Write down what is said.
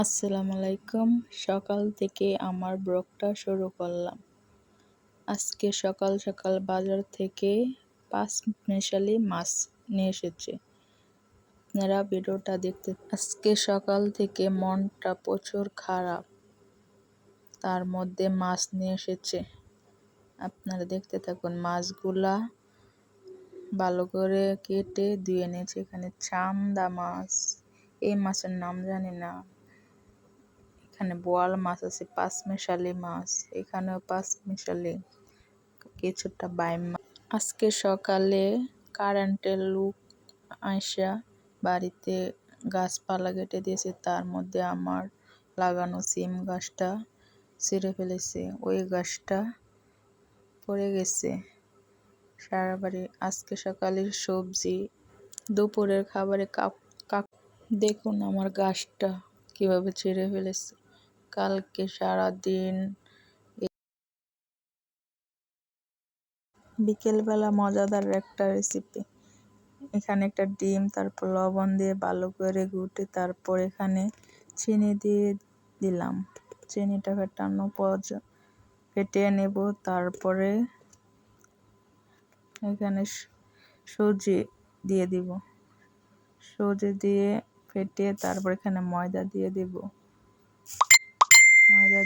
আসসালামু আলাইকুম। সকাল থেকে আমার ব্লগটা শুরু করলাম। আজকে সকাল সকাল বাজার থেকে 5 মিশালি মাছ নিয়ে এসেছে। আপনারা ভিডিওটা দেখতে। আজকে সকাল থেকে মনটা প্রচুর খারাপ, তার মধ্যে মাছ নিয়ে এসেছে। আপনারা দেখতে থাকুন। মাছগুলা ভালো করে কেটে ধুয়ে নিয়েছে। এখানে চান্দা মাছ, এই মাছের নাম জানি না। এখানে বোয়াল মাছ আছে, 5 মিশালি মাছ, এখানেও 5 মিশালি, কিছুটা বাইম মাছ। আজকে সকালে কারেন্টের লোক আইসা বাড়িতে গাছপালা কেটে দিয়েছে, তার মধ্যে আমার লাগানো সিম গাছটা ছিঁড়ে ফেলেছে। ওই গাছটা পড়ে গেছে সারা বাড়ি। আজকে সকালের সবজি, দুপুরের খাবারে দেখুন আমার গাছটা কিভাবে ছিঁড়ে ফেলেছে। কালকে সারাদিন বিকেলবেলা মজাদার একটা রেসিপি। এখানে একটা ডিম, তারপর লবণ দিয়ে ভালো করে ঘুটে, তারপর এখানে চিনি দিয়ে দিলাম। চিনিটা ফেটিয়ে নেব। তারপরে এখানে সুজি দিয়ে দিব। সুজি দিয়ে ফেটিয়ে তারপর এখানে ময়দা দিয়ে দিব। ময়দা